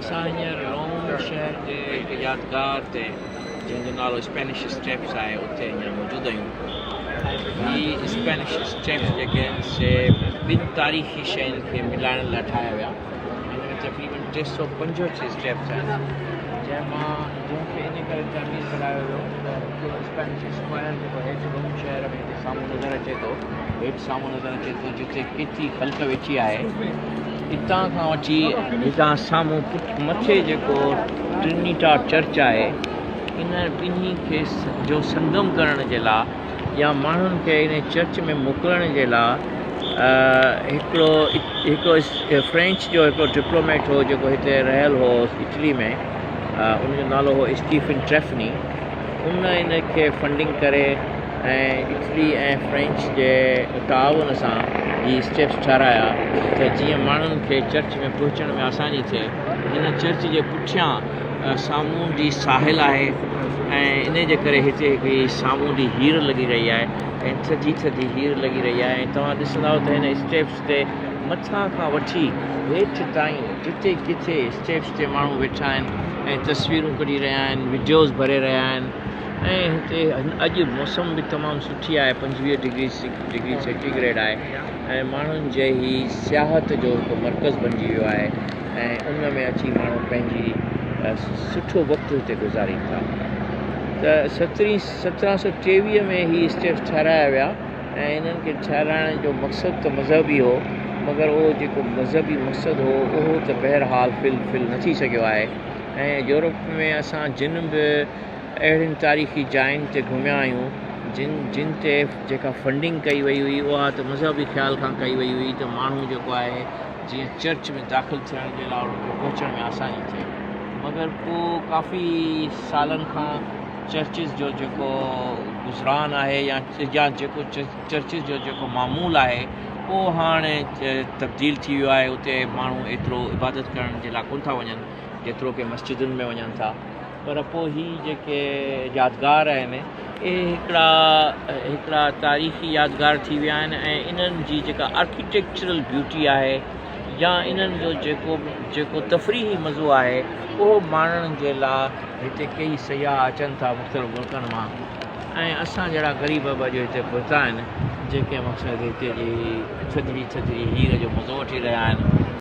असां हींअर रोम शहर जे हिकु यादगार ते जंहिंजो नालो स्पेनिश स्टेप्स आहे उते हींअर मौजूदु आहियूं। ही स्पेनिश स्टेप्स जेके आहिनि से ॿिनि तारीख़ी शयुनि खे मिलाइण लाइ ठाहिया विया। हिन में तक़रीबन 365 स्टेप्स आहिनि जंहिंखे इन करे तमीर करायो वियो त हिकु स्पेनिश स्क्वायर जेको हेठि रोम शहर में हिते साम्हूं नज़र अचे थो, हेठि साम्हूं नज़र अचे थो, जिते केतिरी ख़ल्क़ वेठी आहे, हितां खां वठी हितां साम्हूं मथे जेको ट्रिनिटा चर्च आहे, इन ॿिन्ही खे जो संगम करण जे लाइ या माण्हुनि खे इन चर्च में मोकिलण जे लाइ हिकिड़ो फ्रेंच जो हिकिड़ो डिप्लोमेट हो जेको हिते रहियल हो इटली में, उनजो नालो हो स्टीफन ट्रेफनी। उन खे फंडिंग करे ऐं इटली ऐं फ्रेंच जे ताउन सां ही स्टेप्स ठाहिराया त जीअं माण्हुनि खे चर्च में पहुचण में आसानी थिए। हिन चर्च जे पुठियां सामूंडी साहिल आहे ऐं इन जे करे हिते हिकिड़ी सामूंडी हीर लॻी रही आहे ऐं थधी थधी हीर लॻी रही आहे। ऐं तव्हां ॾिसंदव त हिन स्टेप्स ते मथां खां वठी हेठि ताईं जिते किथे स्टेप्स ते माण्हू वेठा आहिनि ऐं तस्वीरूं कढी रहिया आहिनि, वीडियोज़ भरे रहिया आहिनि। ऐं हिते अॼु मौसम बि तमामु सुठी आहे, 25 डिग्री सेंटीग्रेड आहे ऐं माण्हुनि जे ही सियाहत जो हिकु मर्कज़ बणिजी वियो आहे ऐं उन में अची माण्हू पंहिंजी सुठो वक़्तु हिते गुज़ारीनि था। त 1723 में ही स्टेप्स ठाहिराया विया ऐं इन्हनि खे ठाहिराइण जो मक़सदु त मज़हबी हो, मगर उहो जेको मज़हबी मक़सदु हो उहो त बहरहाल फिल न थी सघियो आहे। ऐं यूरोप में असां जिन बि अहिड़ियुनि तारीख़ी जायुनि ते घुमिया आहियूं जिन ते जेका फंडिंग कई वई हुई उहा त मज़हबी ख़्याल खां कई वई हुई त माण्हू जेको आहे जीअं चर्च में दाख़िलु थियण जे लाइ उनखे पहुचण में आसानी थिए। मगर पोइ काफ़ी सालनि खां चर्चिस जो जेको गुज़रान आहे या जेको चर्चिस जो जेको मामूल आहे उहो हाणे तब्दील थी वियो आहे। उते माण्हू एतिरो इबादत करण जे लाइ कोन था वञनि जेतिरो की मस्जिदुनि में वञनि था। पर पोइ ही जेके यादगार आहिनि इहे हिकिड़ा तारीख़ी यादगार थी विया आहिनि ऐं इन्हनि जी जेका आर्किटेक्चरल ब्यूटी आहे या इन्हनि जो जेको तफ़रीही मज़ो आहे उहो माणण जे लाइ हिते कई सयाह अचनि था मुख़्तलिफ़ मुल्कनि मां। ऐं असां जहिड़ा ग़रीब बाबा जो हिते पहुता आहिनि जेके मक़सदु हिते जी थधिड़ी हीर जो मज़ो वठी रहिया आहिनि